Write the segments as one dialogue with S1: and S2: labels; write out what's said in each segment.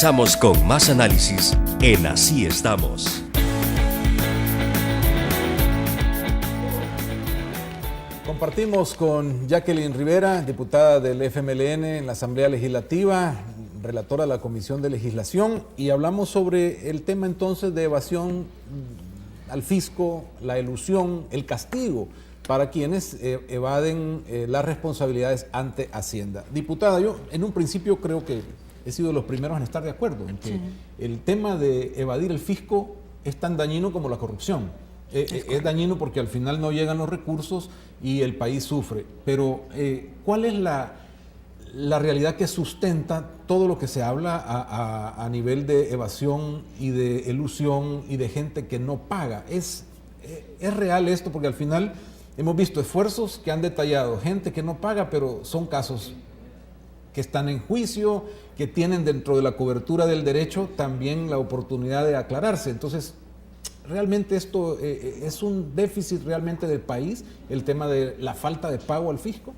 S1: Regresamos con más análisis en Así Estamos.
S2: Compartimos con Jacqueline Rivera, diputada del FMLN en la Asamblea Legislativa, relatora de la Comisión de Legislación, y hablamos sobre el tema entonces de evasión al fisco, la elusión, el castigo para quienes evaden las responsabilidades ante Hacienda. Diputada, yo en un principio creo que he sido de los primeros en estar de acuerdo en que el tema de evadir el fisco es tan dañino como la corrupción. Es dañino porque al final no llegan los recursos y el país sufre. Pero, ¿cuál es la realidad que sustenta todo lo que se habla a nivel de evasión y de elusión y de gente que no paga? ¿Es real esto? Porque al final hemos visto esfuerzos que han detallado gente que no paga, pero son casos que están en juicio, que tienen dentro de la cobertura del derecho también la oportunidad de aclararse. Entonces, ¿realmente esto es un déficit realmente del país, el tema de la falta de pago al fisco?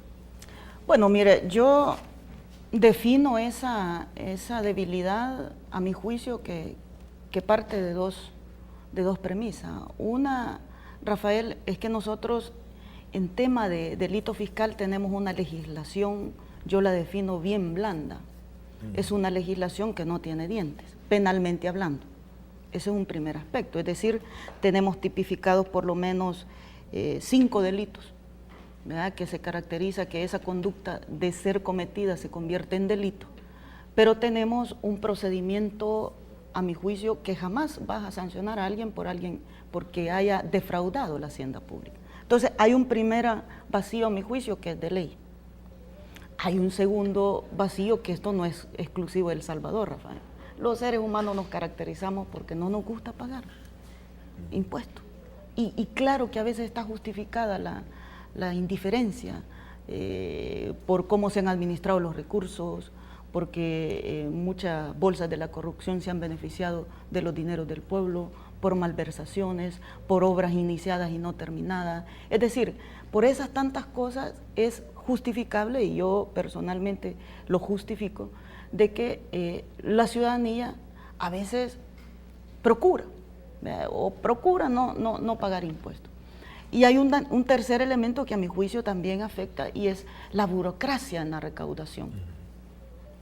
S3: Bueno, mire, yo defino esa debilidad, a mi juicio, que parte de dos premisas. Una, Rafael, es que nosotros en tema de delito fiscal tenemos una legislación, yo la defino bien blanda. Es una legislación que no tiene dientes, penalmente hablando. Ese es un primer aspecto, es decir, tenemos tipificados por lo menos 5 delitos, ¿verdad? Que se caracteriza que esa conducta de ser cometida se convierte en delito, pero tenemos un procedimiento, a mi juicio, que jamás vas a sancionar a alguien porque haya defraudado la hacienda pública. Entonces, hay un primer vacío, a mi juicio, que es de ley. Hay un segundo vacío, que esto no es exclusivo de El Salvador, Rafael. Los seres humanos nos caracterizamos porque no nos gusta pagar impuestos. Y claro que a veces está justificada la indiferencia por cómo se han administrado los recursos, porque muchas bolsas de la corrupción se han beneficiado de los dineros del pueblo, por malversaciones, por obras iniciadas y no terminadas. Es decir, por esas tantas cosas es justificable, y yo personalmente lo justifico, de que la ciudadanía a veces procura no pagar impuestos. Y hay un tercer elemento que a mi juicio también afecta, y es la burocracia en la recaudación.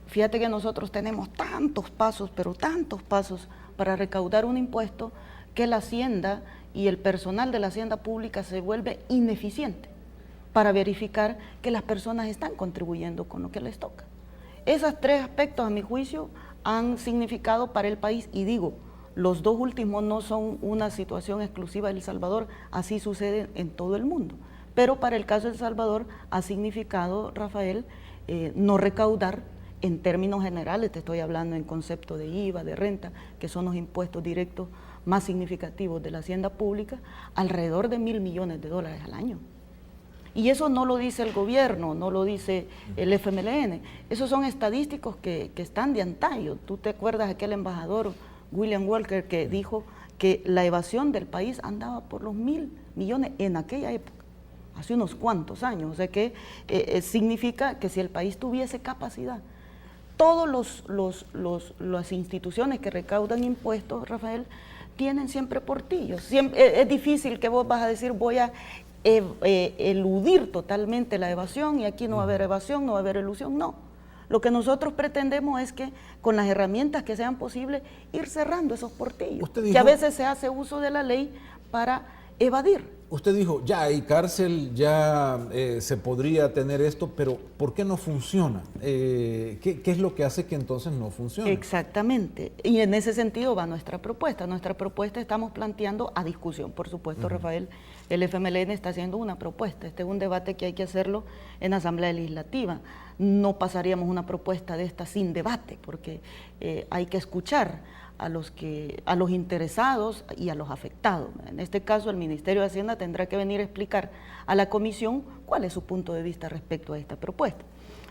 S3: Fíjate que nosotros tenemos tantos pasos, pero tantos pasos para recaudar un impuesto, que la Hacienda y el personal de la Hacienda Pública se vuelve ineficiente para verificar que las personas están contribuyendo con lo que les toca. Esos 3 aspectos, a mi juicio, han significado para el país, y digo, los 2 últimos no son una situación exclusiva de El Salvador, así sucede en todo el mundo. Pero para el caso de El Salvador ha significado, Rafael, no recaudar en términos generales, te estoy hablando en concepto de IVA, de renta, que son los impuestos directos más significativos de la hacienda pública, alrededor de $1.000 millones al año. Y eso no lo dice el gobierno, no lo dice el FMLN, esos son estadísticos que están de antaño. Tú te acuerdas aquel embajador William Walker que dijo que la evasión del país andaba por los 1.000 millones en aquella época, hace unos cuantos años. O sea que significa que si el país tuviese capacidad, todas las instituciones que recaudan impuestos, Rafael, tienen siempre portillos. Es difícil que vos vas a decir voy a eludir totalmente la evasión y aquí no va a haber evasión, no va a haber elusión, no. Lo que nosotros pretendemos es que con las herramientas que sean posibles ir cerrando esos portillos, que a veces se hace uso de la ley para evadir.
S2: Usted dijo, ya hay cárcel, ya se podría tener esto, pero ¿por qué no funciona? ¿Qué es lo que hace que entonces no funcione?
S3: Exactamente, y en ese sentido va nuestra propuesta. Nuestra propuesta estamos planteando a discusión, por supuesto, Rafael. El FMLN está haciendo una propuesta, este es un debate que hay que hacerlo en la Asamblea Legislativa. No pasaríamos una propuesta de esta sin debate, porque hay que escuchar a los interesados y a los afectados. En este caso, el Ministerio de Hacienda tendrá que venir a explicar a la comisión cuál es su punto de vista respecto a esta propuesta.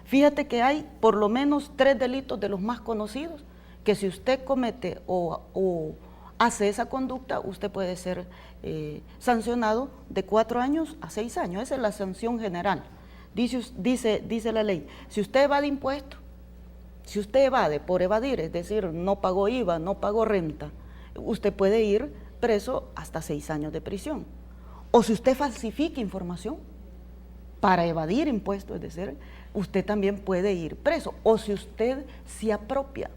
S3: Fíjate que hay por lo menos 3 delitos de los más conocidos, que si usted comete o hace esa conducta, usted puede ser sancionado de 4 años a 6 años. Esa es la sanción general. Dice la ley, si usted evade impuestos, Si usted evade por evadir, es decir, no pagó IVA, no pagó renta, usted puede ir preso hasta 6 años de prisión. O si usted falsifica información para evadir impuestos, es decir, usted también puede ir preso. O si usted se apropia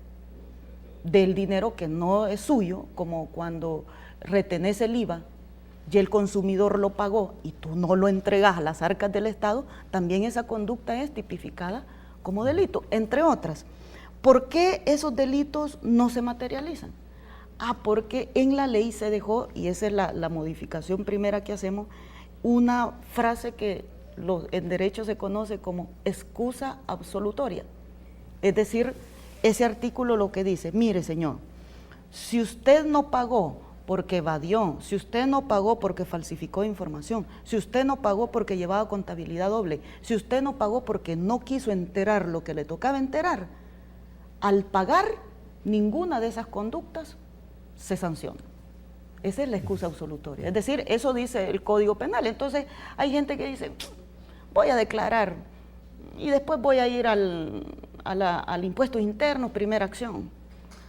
S3: del dinero que no es suyo, como cuando retenés el IVA y el consumidor lo pagó y tú no lo entregas a las arcas del Estado, también esa conducta es tipificada como delito, entre otras. ¿Por qué esos delitos no se materializan? Porque en la ley se dejó, y esa es la modificación primera que hacemos, una frase que en derecho se conoce como excusa absolutoria. Es decir, ese artículo lo que dice, mire señor, si usted no pagó porque evadió, si usted no pagó porque falsificó información, si usted no pagó porque llevaba contabilidad doble, si usted no pagó porque no quiso enterar lo que le tocaba enterar, al pagar ninguna de esas conductas se sanciona. Esa es la excusa absolutoria. Es decir, eso dice el Código Penal. Entonces hay gente que dice, voy a declarar y después voy a ir al impuesto interno, primera acción.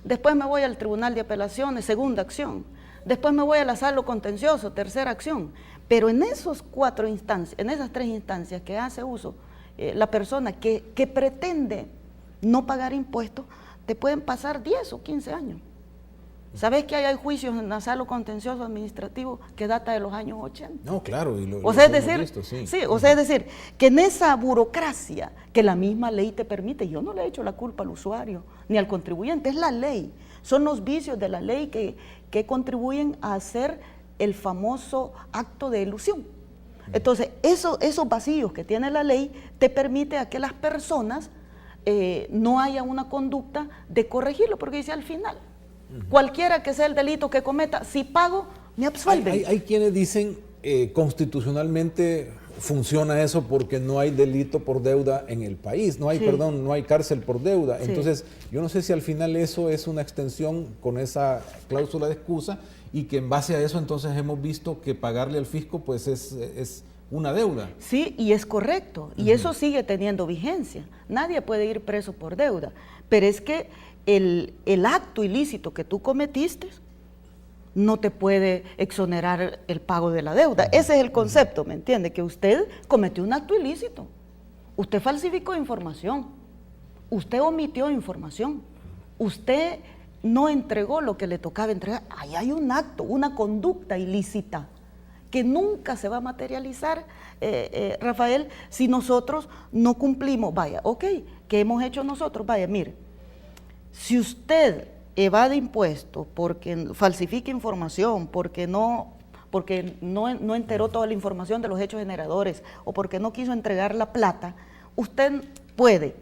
S3: Después me voy al Tribunal de Apelaciones, segunda acción. Después me voy al asilo contencioso, tercera acción. Pero en esas 4 instancias, en esas 3 instancias que hace uso la persona que pretende no pagar impuestos, te pueden pasar 10 o 15 años. ¿Sabes que hay juicios en asilo contencioso administrativo que data de los años 80?
S2: No, claro.
S3: O sea, es decir, que en esa burocracia que la misma ley te permite, yo no le he hecho la culpa al usuario ni al contribuyente, es la ley. Son los vicios de la ley que contribuyen a hacer el famoso acto de elusión. Entonces, esos vacíos que tiene la ley te permite a que las personas no haya una conducta de corregirlo, porque dice al final, cualquiera que sea el delito que cometa, si pago, me absuelven.
S2: Hay quienes dicen constitucionalmente funciona eso porque no hay delito por deuda en el país, no hay cárcel por deuda. Sí. Entonces, yo no sé si al final eso es una extensión con esa cláusula de excusa y que en base a eso entonces hemos visto que pagarle al fisco pues es una deuda.
S3: Sí, y es correcto, y eso sigue teniendo vigencia. Nadie puede ir preso por deuda, pero es que el acto ilícito que tú cometiste no te puede exonerar el pago de la deuda. Ese es el concepto, ¿me entiende? Que usted cometió un acto ilícito, usted falsificó información, usted omitió información, usted no entregó lo que le tocaba entregar. Ahí hay un acto, una conducta ilícita que nunca se va a materializar, Rafael, si nosotros no cumplimos. Vaya, ok, ¿qué hemos hecho nosotros? Vaya, mire, si usted evade impuestos porque falsifica información, porque no enteró toda la información de los hechos generadores o porque no quiso entregar la plata, usted puede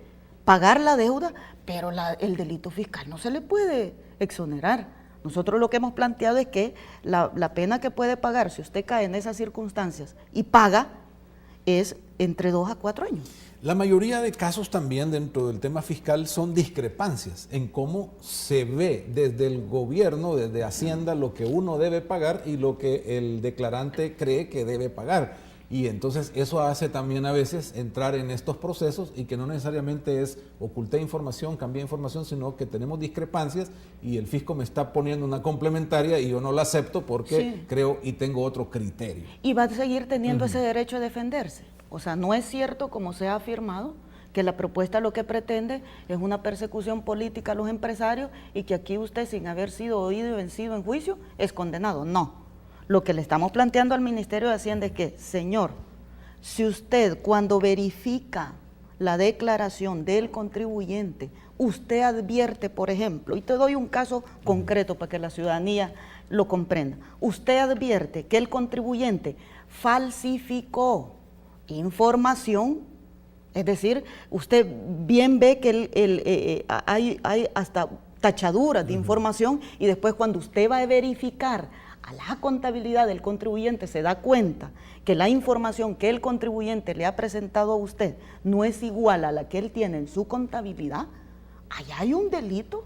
S3: pagar la deuda, pero el delito fiscal no se le puede exonerar. Nosotros lo que hemos planteado es que la pena que puede pagar si usted cae en esas circunstancias y paga es entre 2 a 4 años.
S2: La mayoría de casos también dentro del tema fiscal son discrepancias en cómo se ve desde el gobierno, desde Hacienda, lo que uno debe pagar y lo que el declarante cree que debe pagar. Y entonces eso hace también a veces entrar en estos procesos y que no necesariamente es oculté información, cambié información, sino que tenemos discrepancias y el fisco me está poniendo una complementaria y yo no la acepto porque creo y tengo otro criterio.
S3: Y va a seguir teniendo ese derecho a defenderse. O sea, no es cierto, como se ha afirmado, que la propuesta lo que pretende es una persecución política a los empresarios y que aquí usted, sin haber sido oído y vencido en juicio, es condenado. No. Lo que le estamos planteando al Ministerio de Hacienda es que, señor, si usted cuando verifica la declaración del contribuyente, usted advierte, por ejemplo, y te doy un caso concreto para que la ciudadanía lo comprenda, usted advierte que el contribuyente falsificó información, es decir, usted bien ve que hay hasta tachaduras de información y después cuando usted va a verificar a la contabilidad del contribuyente se da cuenta que la información que el contribuyente le ha presentado a usted no es igual a la que él tiene en su contabilidad, allá hay un delito,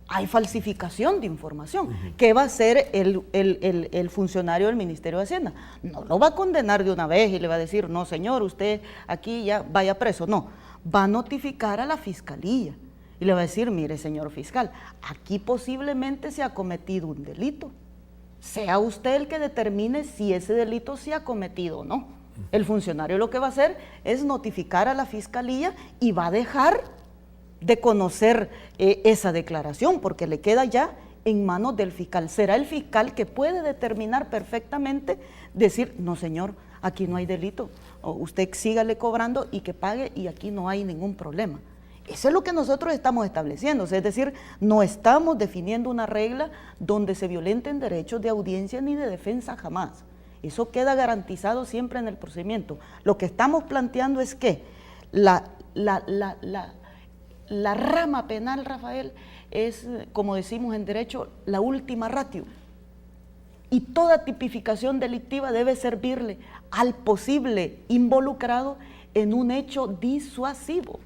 S3: hay falsificación de información. ¿Qué va a hacer el funcionario del Ministerio de Hacienda? No lo va a condenar de una vez y le va a decir, no señor, usted aquí ya vaya preso, no, va a notificar a la Fiscalía. y le va a decir, mire señor fiscal, aquí posiblemente se ha cometido un delito. Sea usted el que determine si ese delito se ha cometido o no. El funcionario lo que va a hacer es notificar a la fiscalía y va a dejar de conocer esa declaración, porque le queda ya en manos del fiscal. Será el fiscal que puede determinar perfectamente, decir, no señor, aquí no hay delito, o usted sígale cobrando y que pague y aquí no hay ningún problema. Eso es lo que nosotros estamos estableciendo, es decir, no estamos definiendo una regla donde se violenten derechos de audiencia ni de defensa jamás. Eso queda garantizado siempre en el procedimiento. Lo que estamos planteando es que la rama penal, Rafael, es, como decimos en derecho, la última ratio. Y toda tipificación delictiva debe servirle al posible involucrado en un hecho disuasivo.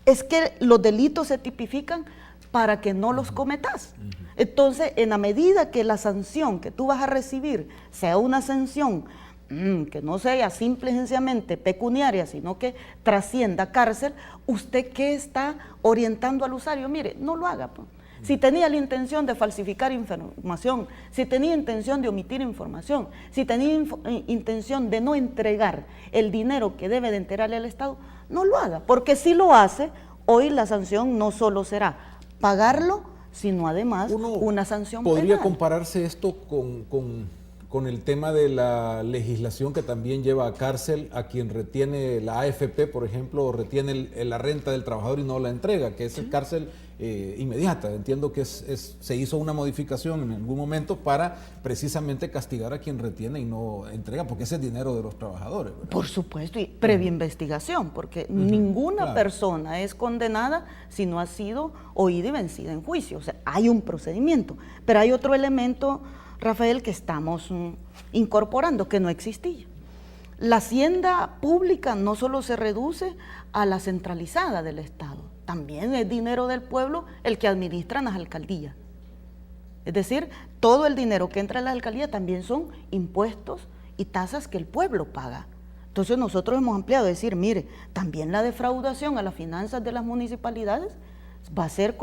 S3: Es que los delitos se tipifican para que no los cometas. Entonces, en la medida que la sanción que tú vas a recibir sea una sanción que no sea simple y sencillamente pecuniaria, sino que trascienda cárcel, ¿usted qué está orientando al usuario? Mire, no lo haga. Pues. Si tenía la intención de falsificar información, si tenía intención de omitir información, si tenía intención de no entregar el dinero que debe de enterarle al Estado, no lo haga, porque si lo hace, hoy la sanción no solo será pagarlo, sino además una sanción penal.
S2: ¿Podría compararse esto con el tema de la legislación que también lleva a cárcel a quien retiene la AFP, por ejemplo, o retiene la renta del trabajador y no la entrega, que es cárcel inmediata? Entiendo que se hizo una modificación en algún momento para precisamente castigar a quien retiene y no entrega, porque ese es dinero de los trabajadores, ¿verdad?
S3: Por supuesto, y previa investigación, porque ninguna persona es condenada si no ha sido oída y vencida en juicio. O sea, hay un procedimiento, pero hay otro elemento, Rafael, que estamos incorporando, que no existía. La hacienda pública no solo se reduce a la centralizada del Estado, también es dinero del pueblo el que administran las alcaldías. Es decir, todo el dinero que entra a la alcaldía también son impuestos y tasas que el pueblo paga. Entonces nosotros hemos ampliado, decir, mire, también la defraudación a las finanzas de las municipalidades va a ser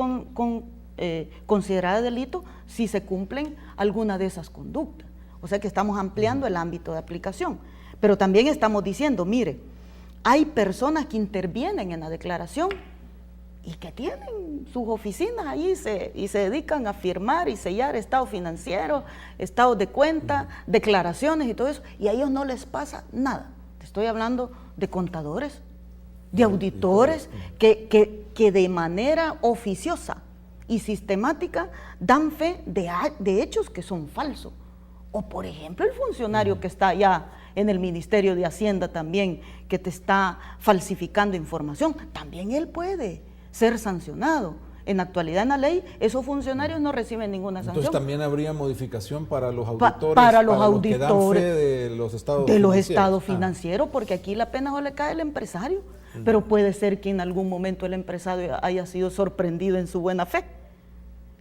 S3: considerada delito si se cumplen alguna de esas conductas. O sea que estamos ampliando el ámbito de aplicación. Pero también estamos diciendo, mire, hay personas que intervienen en la declaración y que tienen sus oficinas ahí y se dedican a firmar y sellar estados financieros, estados de cuenta, declaraciones y todo eso, y a ellos no les pasa nada. Te estoy hablando de contadores, de auditores, que de manera oficiosa y sistemática dan fe de hechos que son falsos. O por ejemplo el funcionario que está allá en el Ministerio de Hacienda también, que te está falsificando información, también él puede ser sancionado. En la actualidad en la ley, esos funcionarios no reciben ninguna sanción.
S2: Entonces también habría modificación para los auditores,
S3: para los auditores
S2: que dan fe de los estados
S3: de
S2: financieros.
S3: Los estados financieros, porque aquí la pena no le cae al empresario, pero puede ser que en algún momento el empresario haya sido sorprendido en su buena fe.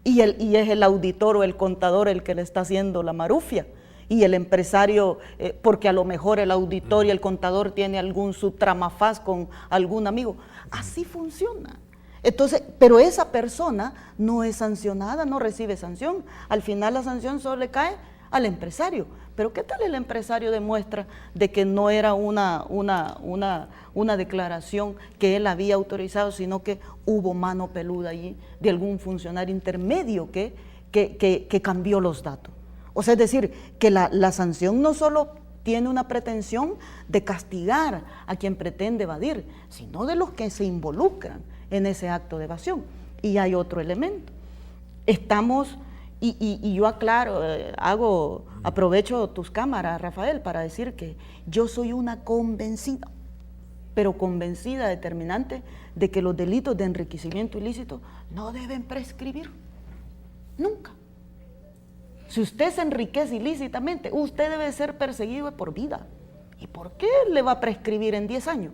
S3: Y es el auditor o el contador el que le está haciendo la marufia. Y el empresario, porque a lo mejor el auditor y el contador tiene algún subtramafaz con algún amigo. Así funciona. Entonces, pero esa persona no es sancionada, no recibe sanción. Al final la sanción solo le cae al empresario. Pero ¿qué tal el empresario demuestra de que no era una declaración que él había autorizado, sino que hubo mano peluda allí de algún funcionario intermedio que cambió los datos? O sea, es decir, que la sanción no solo tiene una pretensión de castigar a quien pretende evadir, sino de los que se involucran en ese acto de evasión. Y hay otro elemento. Estamos, y yo aclaro, aprovecho tus cámaras, Rafael, para decir que yo soy una convencida, pero convencida, determinante, de que los delitos de enriquecimiento ilícito no deben prescribir, nunca. Si usted se enriquece ilícitamente, usted debe ser perseguido por vida. ¿Y por qué le va a prescribir en 10 años?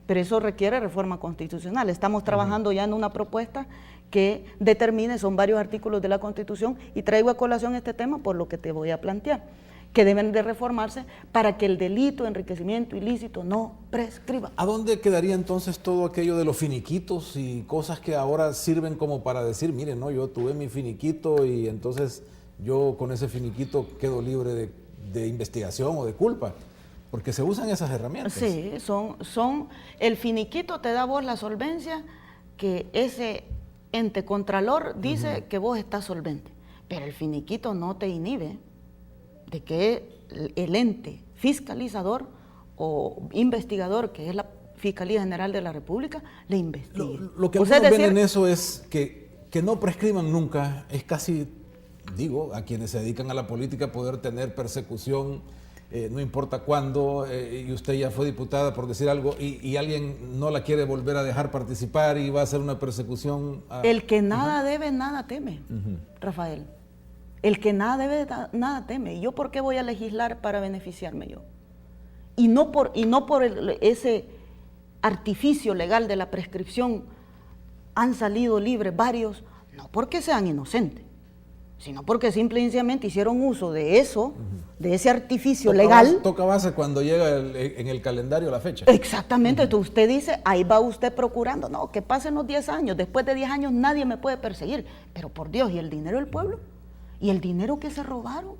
S3: Pero eso requiere reforma constitucional. Estamos trabajando ya en una propuesta que determine, son varios artículos de la Constitución, y traigo a colación este tema por lo que te voy a plantear, que deben de reformarse para que el delito de enriquecimiento ilícito no prescriba.
S2: ¿A dónde quedaría entonces todo aquello de los finiquitos y cosas que ahora sirven como para decir, miren, no, yo tuve mi finiquito y entonces yo con ese finiquito quedo libre de investigación o de culpa? Porque se usan esas herramientas.
S3: Sí, el finiquito te da a vos la solvencia que ese ente contralor dice que vos estás solvente, pero el finiquito no te inhibe de que el ente fiscalizador o investigador, que es la Fiscalía General de la República, le investigue.
S2: Lo que algunos ven en eso es que no prescriban nunca, es casi, digo, a quienes se dedican a la política poder tener persecución, no importa cuándo, y usted ya fue diputada por decir algo, y alguien no la quiere volver a dejar participar y va a hacer una persecución.
S3: El que nada debe, nada teme, Rafael. El que nada debe, nada teme. ¿Y yo por qué voy a legislar para beneficiarme yo? Y no por ese artificio legal de la prescripción han salido libres varios, no porque sean inocentes, sino porque simplemente hicieron uso de eso, de ese artificio legal.
S2: Toca base cuando llega en el calendario la fecha.
S3: Exactamente, entonces usted dice, ahí va usted procurando, no, que pasen los 10 años, después de 10 años nadie me puede perseguir, pero por Dios, ¿y el dinero del pueblo? ¿Y el dinero que se robaron?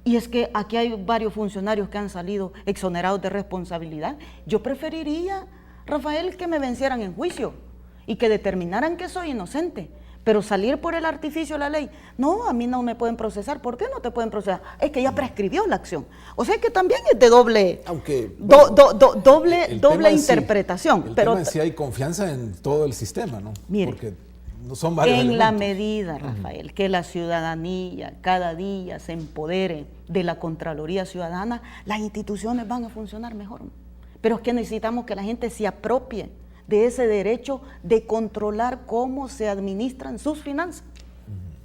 S3: Y es que aquí hay varios funcionarios que han salido exonerados de responsabilidad. Yo preferiría, Rafael, que me vencieran en juicio y que determinaran que soy inocente. Pero salir por el artificio de la ley, no, a mí no me pueden procesar. ¿Por qué no te pueden procesar? Es que ya prescribió la acción. O sea que también es de doble, doble interpretación.
S2: El tema es si hay confianza en todo el sistema, ¿no?
S3: Mire,
S2: porque no son varios
S3: en
S2: elementos.
S3: la medida, Rafael, que la ciudadanía cada día se empodere de la Contraloría Ciudadana, las instituciones van a funcionar mejor. Pero es que necesitamos que la gente se apropie de ese derecho de controlar cómo se administran sus finanzas.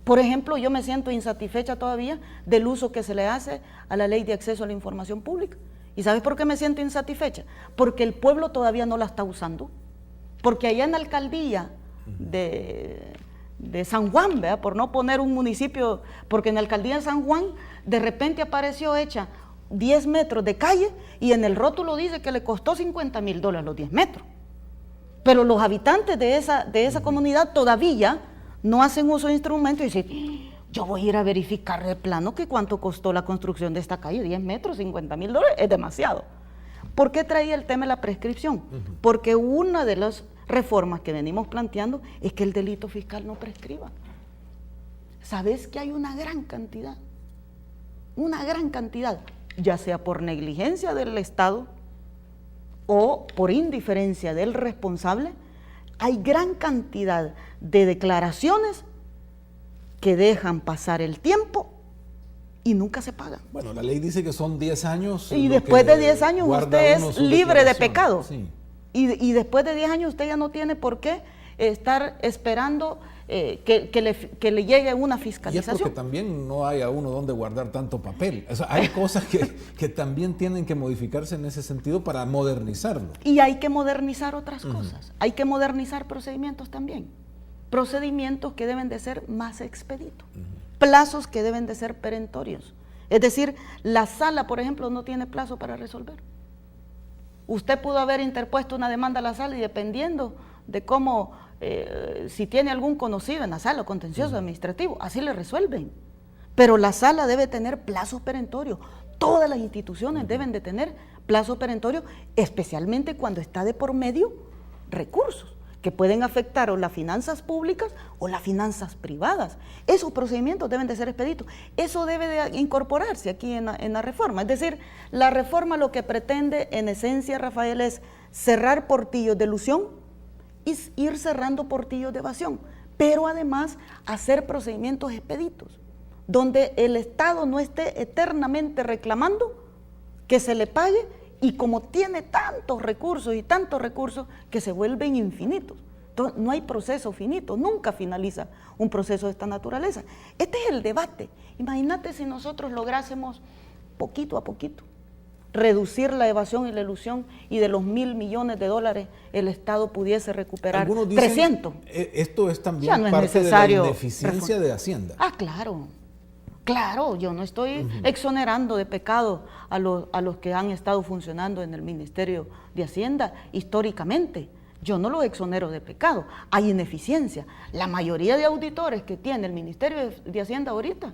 S3: Por ejemplo, yo me siento insatisfecha todavía del uso que se le hace a la Ley de Acceso a la Información Pública. ¿Y sabes por qué me siento insatisfecha? Porque el pueblo todavía no la está usando. Porque allá en la alcaldía de San Juan, ¿verdad? Por no poner un municipio, porque en la alcaldía de San Juan de repente apareció hecha 10 metros de calle y en el rótulo dice que le costó $50,000 los 10 metros. Pero los habitantes de esa comunidad todavía no hacen uso de instrumentos y dicen, yo voy a ir a verificar de plano que cuánto costó la construcción de esta calle, 10 metros, $50,000, es demasiado. ¿Por qué traía el tema de la prescripción? Porque una de las reformas que venimos planteando es que el delito fiscal no prescriba. ¿Sabes que hay una gran cantidad, ya sea por negligencia del Estado o por indiferencia del responsable? Hay gran cantidad de declaraciones que dejan pasar el tiempo y nunca se pagan.
S2: Bueno, la ley dice que son 10 años.
S3: Y después de 10 años usted es libre de pecado. Sí. Y después de 10 años usted ya no tiene por qué estar esperando que le llegue una fiscalización.
S2: Y es porque también no hay a uno donde guardar tanto papel. O sea, hay cosas que también tienen que modificarse en ese sentido para modernizarlo.
S3: Y hay que modernizar otras cosas. Hay que modernizar procedimientos también. Procedimientos que deben de ser más expeditos. Plazos que deben de ser perentorios. Es decir, la sala, por ejemplo, no tiene plazo para resolver. Usted pudo haber interpuesto una demanda a la sala y dependiendo de cómo, si tiene algún conocido en la sala, contencioso administrativo, así le resuelven. Pero la sala debe tener plazos perentorios. Todas las instituciones deben de tener plazos perentorios, especialmente cuando está de por medio recursos que pueden afectar o las finanzas públicas o las finanzas privadas. Esos procedimientos deben de ser expeditos. Eso debe de incorporarse aquí en la reforma. Es decir, la reforma lo que pretende en esencia, Rafael, es cerrar portillos de elusión y ir cerrando portillos de evasión, pero además hacer procedimientos expeditos, donde el Estado no esté eternamente reclamando que se le pague. Y como tiene tantos recursos que se vuelven infinitos. Entonces, no hay proceso finito, nunca finaliza un proceso de esta naturaleza. Este es el debate. Imagínate si nosotros lográsemos, poquito a poquito, reducir la evasión y la elusión y de los $1,000 millones el Estado pudiese recuperar
S2: algunos dicen,
S3: 300.
S2: Esto es también
S3: Ya no es
S2: parte de la ineficiencia de Hacienda.
S3: Ah, claro. Claro, yo no estoy exonerando de pecado a los que han estado funcionando en el Ministerio de Hacienda históricamente. Yo no los exonero de pecado. Hay ineficiencia. La mayoría de auditores que tiene el Ministerio de Hacienda ahorita,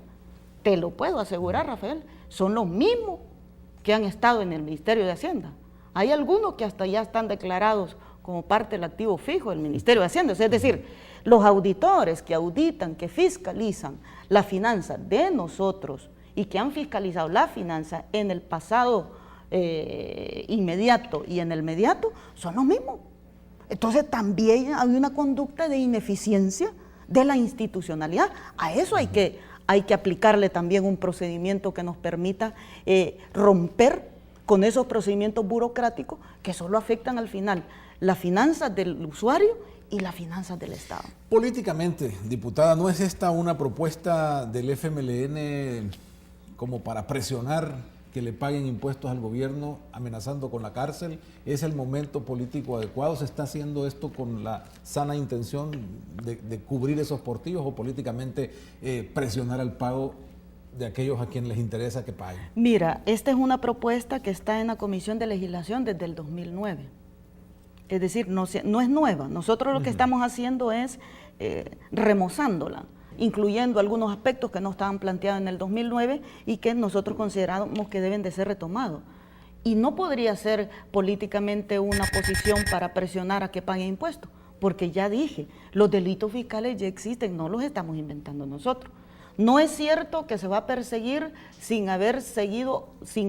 S3: te lo puedo asegurar, Rafael, son los mismos que han estado en el Ministerio de Hacienda. Hay algunos que hasta ya están declarados como parte del activo fijo del Ministerio de Hacienda. Es decir, los auditores que auditan, que fiscalizan la finanza de nosotros y que han fiscalizado la finanza en el pasado inmediato y en el mediato, son los mismos. Entonces también hay una conducta de ineficiencia de la institucionalidad. A eso hay que aplicarle también un procedimiento que nos permita romper con esos procedimientos burocráticos que solo afectan al final las finanzas del usuario y las finanzas del Estado.
S2: Políticamente, diputada, ¿no es esta una propuesta del FMLN como para presionar que le paguen impuestos al gobierno amenazando con la cárcel? ¿Es el momento político adecuado? ¿Se está haciendo esto con la sana intención de cubrir esos portillos o políticamente presionar al pago de aquellos a quienes les interesa que paguen?
S3: Mira, esta es una propuesta que está en la Comisión de Legislación desde el 2009. Es decir, no es nueva. Nosotros lo que estamos haciendo es remozándola, incluyendo algunos aspectos que no estaban planteados en el 2009 y que nosotros consideramos que deben de ser retomados. Y no podría ser políticamente una posición para presionar a que paguen impuestos, porque ya dije, los delitos fiscales ya existen, no los estamos inventando nosotros. No es cierto que se va a perseguir sin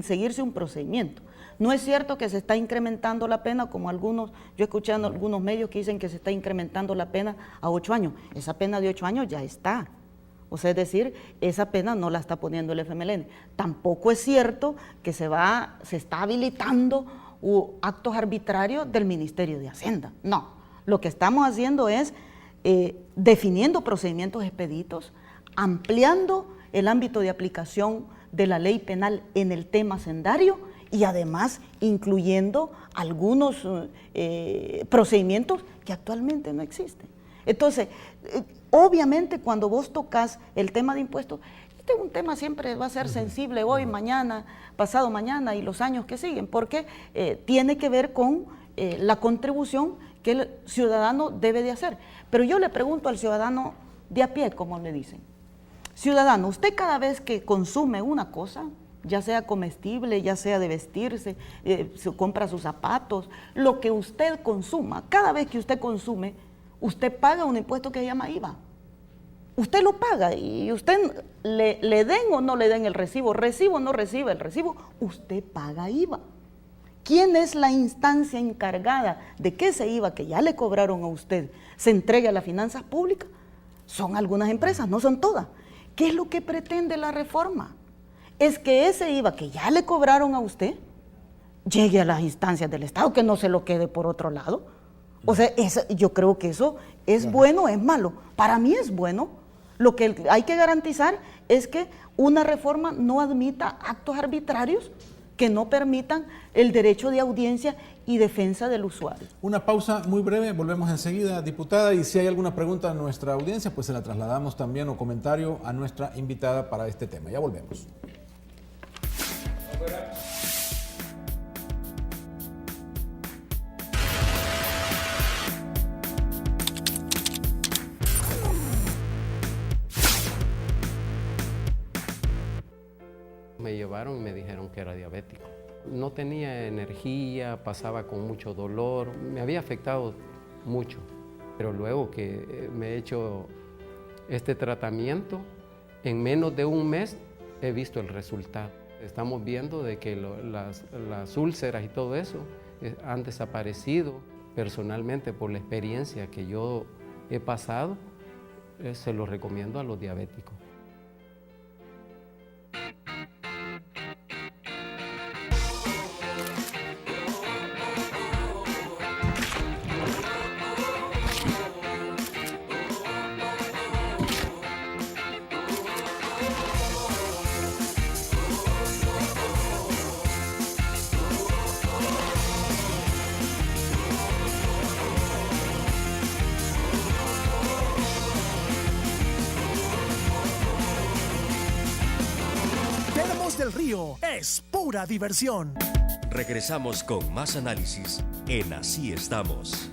S3: seguirse un procedimiento. No es cierto que se está incrementando la pena, como yo he escuchado en algunos medios que dicen que se está incrementando la pena a 8 años. Esa pena de 8 años ya está. O sea, es decir, esa pena no la está poniendo el FMLN. Tampoco es cierto que se está habilitando actos arbitrarios del Ministerio de Hacienda. No, lo que estamos haciendo es definiendo procedimientos expeditos, ampliando el ámbito de aplicación de la ley penal en el tema hacendario y además incluyendo algunos procedimientos que actualmente no existen. Entonces, obviamente cuando vos tocas el tema de impuestos, este es un tema siempre va a ser sensible hoy, mañana, pasado mañana y los años que siguen, porque tiene que ver con la contribución que el ciudadano debe de hacer. Pero yo le pregunto al ciudadano de a pie, como le dicen, ciudadano, usted cada vez que consume una cosa, ya sea comestible, ya sea de vestirse, se compra sus zapatos, lo que usted consuma, cada vez que usted consume, usted paga un impuesto que se llama IVA. Usted lo paga y usted le den o no le den el recibo o no reciba el recibo, usted paga IVA. ¿Quién es la instancia encargada de que ese IVA que ya le cobraron a usted se entregue a las finanzas públicas? Son algunas empresas, no son todas. ¿Qué es lo que pretende la reforma? Es que ese IVA que ya le cobraron a usted llegue a las instancias del Estado, que no se lo quede por otro lado. O sea, yo creo que eso es bueno o es malo. Para mí es bueno. Lo que hay que garantizar es que una reforma no admita actos arbitrarios que no permitan el derecho de audiencia y defensa del usuario.
S2: Una pausa muy breve, volvemos enseguida, diputada, y si hay alguna pregunta a nuestra audiencia, pues se la trasladamos también o comentario a nuestra invitada para este tema. Ya volvemos.
S4: Me llevaron y me dijeron que era diabético. No tenía energía, pasaba con mucho dolor, me había afectado mucho. Pero luego que me he hecho este tratamiento, en menos de un mes he visto el resultado. Estamos viendo de que las úlceras y todo eso han desaparecido. Personalmente, por la experiencia que yo he pasado, se lo recomiendo a los diabéticos.
S5: del Río es pura diversión.
S1: Regresamos con más análisis en Así Estamos.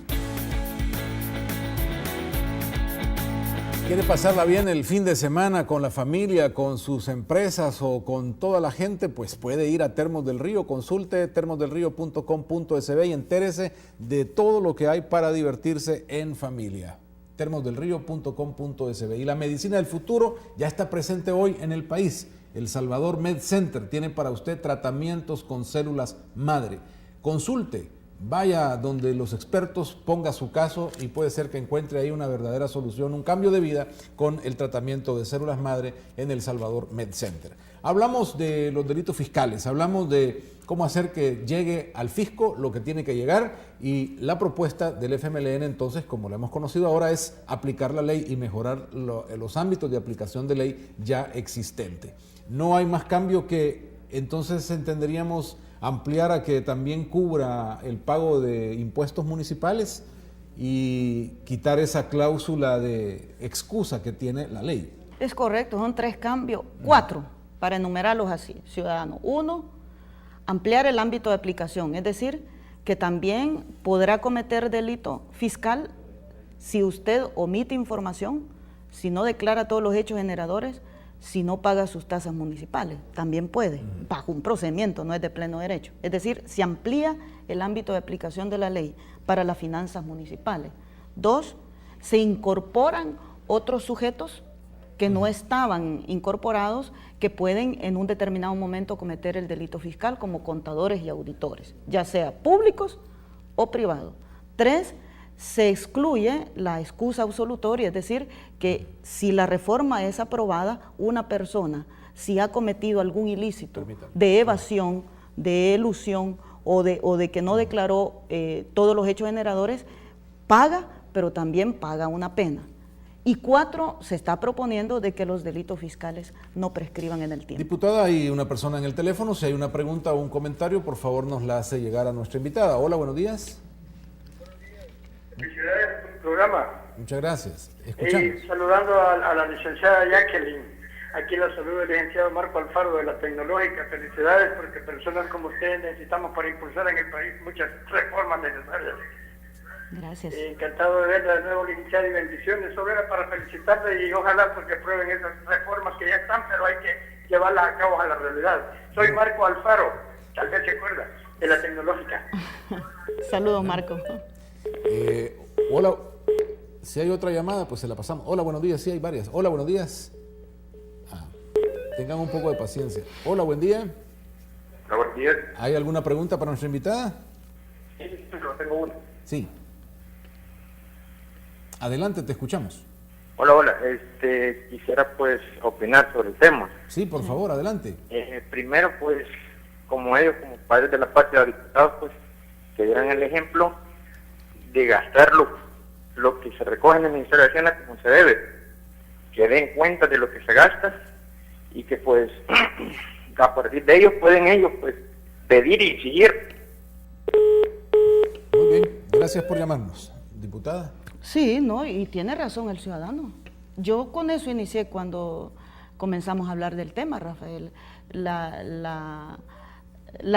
S2: ¿Quiere pasarla bien el fin de semana con la familia, con sus empresas o con toda la gente? Pues puede ir a Termos del Río, consulte termosdelrio.com.sb y entérese de todo lo que hay para divertirse en familia. termosdelrio.com.sb. Y la medicina del futuro ya está presente hoy en el país. El Salvador Med Center tiene para usted tratamientos con células madre. Consulte. Vaya donde los expertos, ponga su caso y puede ser que encuentre ahí una verdadera solución, un cambio de vida con el tratamiento de células madre en El Salvador Med Center. Hablamos de los delitos fiscales, hablamos de cómo hacer que llegue al fisco lo que tiene que llegar y la propuesta del FMLN entonces, como la hemos conocido ahora, es aplicar la ley y mejorar los ámbitos de aplicación de ley ya existente. No hay más cambio que entonces entenderíamos ampliar a que también cubra el pago de impuestos municipales y quitar esa cláusula de excusa que tiene la ley.
S3: Es correcto, son 3 cambios, 4, para enumerarlos así, ciudadanos. 1, ampliar el ámbito de aplicación, es decir, que también podrá cometer delito fiscal si usted omite información, si no declara todos los hechos generadores, si no paga sus tasas municipales, también puede, bajo un procedimiento, no es de pleno derecho. Es decir, se amplía el ámbito de aplicación de la ley para las finanzas municipales. 2, se incorporan otros sujetos que no estaban incorporados, que pueden en un determinado momento cometer el delito fiscal, como contadores y auditores, ya sea públicos o privados. 3, se excluye la excusa absolutoria, es decir, que si la reforma es aprobada, una persona, si ha cometido algún ilícito de evasión, de elusión o de que no declaró todos los hechos generadores, paga, pero también paga una pena. Y 4, se está proponiendo de que los delitos fiscales no prescriban en el tiempo.
S2: Diputada, hay una persona en el teléfono. Si hay una pregunta o un comentario, por favor nos la hace llegar a nuestra invitada. Hola, buenos días.
S6: Felicidades por tu programa.
S2: Muchas gracias. Escuchamos.
S6: Saludando a la licenciada Jacqueline. Aquí la saluda el licenciado Marco Alfaro de la Tecnológica. Felicidades porque personas como ustedes necesitamos para impulsar en el país muchas reformas necesarias.
S3: Gracias.
S6: Encantado de verla de nuevo, licenciada, y bendiciones. Solo era para felicitarle y ojalá porque aprueben esas reformas que ya están, pero hay que llevarlas a cabo a la realidad. Soy Marco Alfaro, tal vez se acuerda, de la Tecnológica.
S3: Saludos, Marco.
S2: Hola, si hay otra llamada, pues se la pasamos. Hola, buenos días, sí hay varias. Hola, buenos días. Tengan un poco de paciencia. Hola, buen día.
S6: Hola, buen día.
S2: ¿Hay alguna pregunta para nuestra invitada?
S6: Sí, pero tengo una.
S2: Sí. Adelante, te escuchamos.
S7: Hola, quisiera pues opinar sobre el tema.
S2: Sí, por favor, adelante.
S7: Primero, pues, como ellos, como padres de la patria, diputados, pues, que dieran el ejemplo de gastar lo que se recoge en el Ministerio de Hacienda como se debe, que den cuenta de lo que se gasta y que pues a partir de ellos pueden ellos pues pedir y exigir.
S2: Muy bien, gracias por llamarnos. Diputada.
S3: Sí, no, y tiene razón el ciudadano. Yo con eso inicié cuando comenzamos a hablar del tema, Rafael. La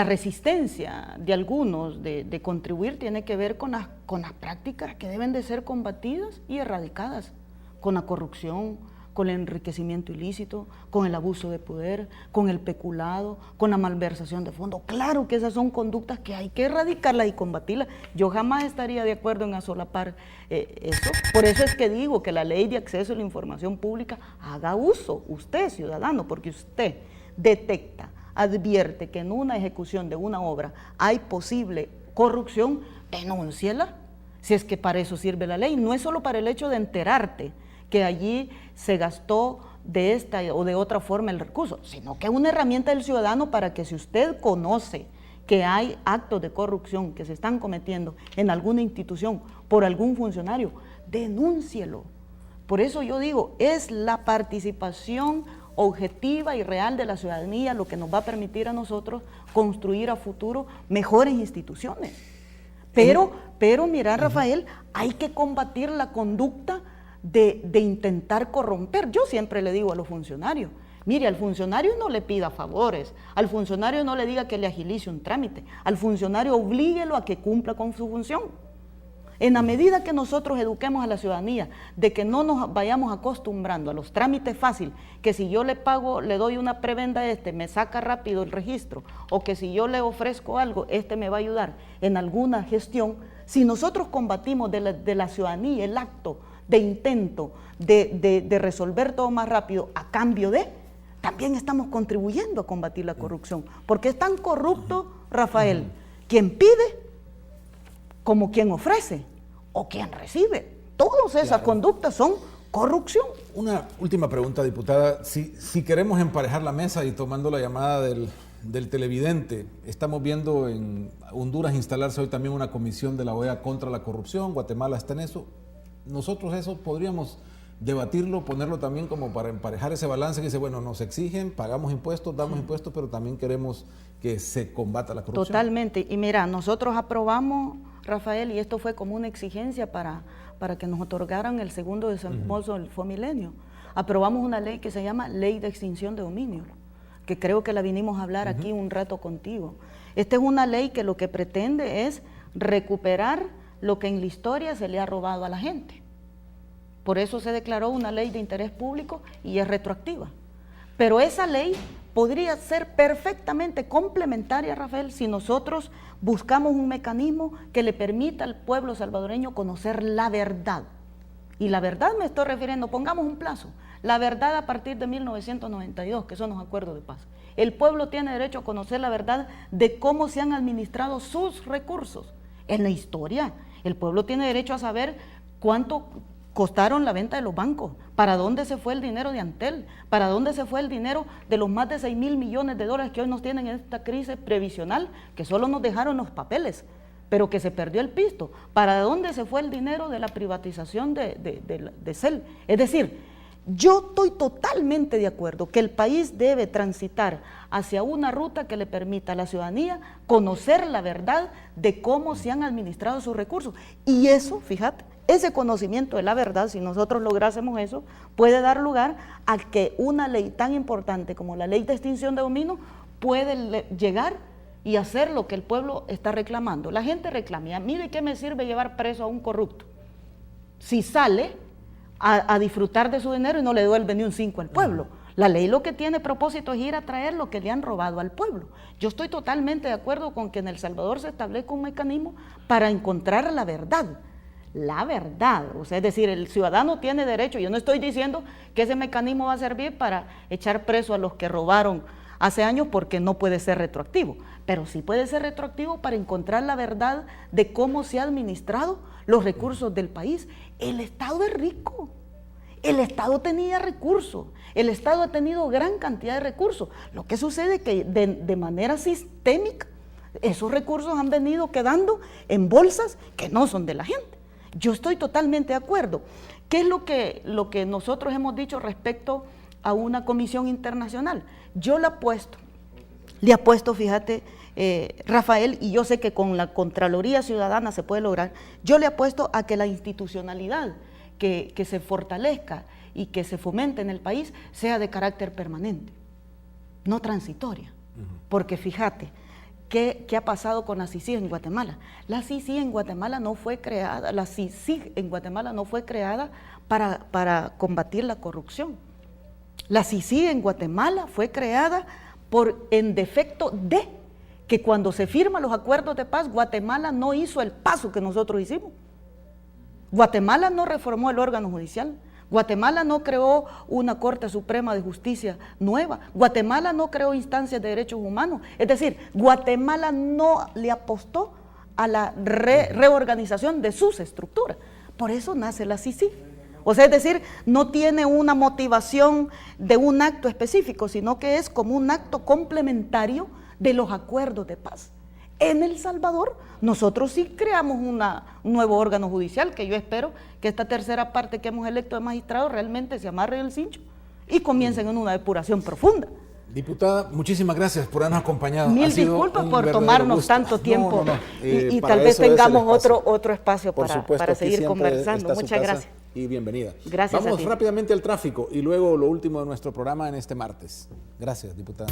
S3: resistencia de algunos de contribuir tiene que ver con las prácticas que deben de ser combatidas y erradicadas, con la corrupción, con el enriquecimiento ilícito, con el abuso de poder, con el peculado, con la malversación de fondos. Claro que esas son conductas que hay que erradicarlas y combatirlas. Yo jamás estaría de acuerdo en asolapar eso. Por eso es que digo que la ley de acceso a la información pública haga uso, usted ciudadano, porque usted detecta, advierte que en una ejecución de una obra hay posible corrupción, denúnciela, si es que para eso sirve la ley. No es solo para el hecho de enterarte que allí se gastó de esta o de otra forma el recurso, sino que es una herramienta del ciudadano para que si usted conoce que hay actos de corrupción que se están cometiendo en alguna institución por algún funcionario, denúncielo. Por eso yo digo, es la participación objetiva y real de la ciudadanía lo que nos va a permitir a nosotros construir a futuro mejores instituciones. Pero mira, Rafael, hay que combatir la conducta de intentar corromper. Yo siempre le digo a los funcionarios, Mire, al funcionario no le pida favores, al funcionario no le diga que le agilice un trámite, al funcionario oblíguelo a que cumpla con su función. En la medida que nosotros eduquemos a la ciudadanía de que no nos vayamos acostumbrando a los trámites fáciles, que si yo le pago, le doy una prebenda a me saca rápido el registro, o que si yo le ofrezco algo, me va a ayudar en alguna gestión. Si nosotros combatimos de la ciudadanía el acto de intento de resolver todo más rápido a cambio de, también estamos contribuyendo a combatir la corrupción, porque es tan corrupto, Rafael, quien pide como quien ofrece o quien recibe. Todas esas conductas son corrupción.
S2: Una última pregunta, diputada. Si queremos emparejar la mesa y tomando la llamada del televidente, estamos viendo en Honduras instalarse hoy también una comisión de la OEA contra la corrupción, Guatemala está en eso. Nosotros eso podríamos debatirlo, ponerlo también como para emparejar ese balance que dice, bueno, nos exigen, pagamos impuestos, damos impuestos, pero también queremos que se combata la corrupción.
S3: Totalmente. Y mira, nosotros aprobamos, Rafael, y esto fue como una exigencia para que nos otorgaran el segundo desembolso del Fomilenio. Aprobamos una ley que se llama Ley de Extinción de Dominio, que creo que la vinimos a hablar aquí un rato contigo. Esta es una ley que lo que pretende es recuperar lo que en la historia se le ha robado a la gente. Por eso se declaró una ley de interés público y es retroactiva. Pero esa ley podría ser perfectamente complementaria, Rafael, si nosotros buscamos un mecanismo que le permita al pueblo salvadoreño conocer la verdad. Y la verdad me estoy refiriendo, pongamos un plazo, la verdad a partir de 1992, que son los acuerdos de paz. El pueblo tiene derecho a conocer la verdad de cómo se han administrado sus recursos en la historia. El pueblo tiene derecho a saber cuánto costaron la venta de los bancos, para dónde se fue el dinero de Antel, para dónde se fue el dinero de los más de 6,000 millones de dólares que hoy nos tienen en esta crisis previsional, que solo nos dejaron los papeles, pero que se perdió el pisto, para dónde se fue el dinero de la privatización de CEL. Es decir, yo estoy totalmente de acuerdo que el país debe transitar hacia una ruta que le permita a la ciudadanía conocer la verdad de cómo se han administrado sus recursos. Y eso, fíjate, ese conocimiento de la verdad, si nosotros lográsemos eso, puede dar lugar a que una ley tan importante como la Ley de Extinción de Dominio puede llegar y hacer lo que el pueblo está reclamando. La gente reclama, a mí de qué me sirve llevar preso a un corrupto si sale a disfrutar de su dinero y no le devuelve ni un 5 al pueblo. La ley lo que tiene propósito es ir a traer lo que le han robado al pueblo. Yo estoy totalmente de acuerdo con que en El Salvador se establezca un mecanismo para encontrar la verdad. La verdad, o sea, es decir, el ciudadano tiene derecho. Yo no estoy diciendo que ese mecanismo va a servir para echar preso a los que robaron hace años, porque no puede ser retroactivo, pero sí puede ser retroactivo para encontrar la verdad de cómo se han administrado los recursos del país. El Estado es rico, el Estado tenía recursos, el Estado ha tenido gran cantidad de recursos. Lo que sucede es que de manera sistémica esos recursos han venido quedando en bolsas que no son de la gente. Yo estoy totalmente de acuerdo. ¿Qué es lo que nosotros hemos dicho respecto a una comisión internacional? Yo le apuesto, fíjate, Rafael, y yo sé que con la Contraloría Ciudadana se puede lograr, yo le apuesto a que la institucionalidad que se fortalezca y que se fomente en el país sea de carácter permanente, no transitoria. Porque fíjate, ¿qué ha pasado con la CICIG en Guatemala? La CICIG en Guatemala no fue creada, para combatir la corrupción. La CICIG en Guatemala fue creada en defecto de que cuando se firman los acuerdos de paz, Guatemala no hizo el paso que nosotros hicimos. Guatemala no reformó el órgano judicial. Guatemala no creó una Corte Suprema de Justicia nueva. Guatemala no creó instancias de derechos humanos. Es decir, Guatemala no le apostó a la reorganización de sus estructuras. Por eso nace la CICIG. O sea, es decir, no tiene una motivación de un acto específico, sino que es como un acto complementario de los acuerdos de paz. En El Salvador, nosotros sí creamos un nuevo órgano judicial, que yo espero que esta tercera parte que hemos electo de magistrados realmente se amarre el cincho y comiencen en una depuración profunda.
S2: Diputada, muchísimas gracias por habernos acompañado.
S3: Mil
S2: Ha sido
S3: disculpas
S2: un
S3: por
S2: verdadero
S3: tomarnos
S2: gusto.
S3: tanto tiempo y
S2: para
S3: tal vez
S2: eso es el
S3: tengamos
S2: espacio.
S3: otro espacio
S2: Por supuesto,
S3: para
S2: aquí
S3: seguir
S2: siempre
S3: conversando.
S2: está su
S3: Muchas
S2: casa
S3: gracias.
S2: y bienvenida.
S3: Gracias a
S2: Vamos
S3: ti.
S2: rápidamente al tráfico y luego lo último de nuestro programa en este martes. Gracias, diputada.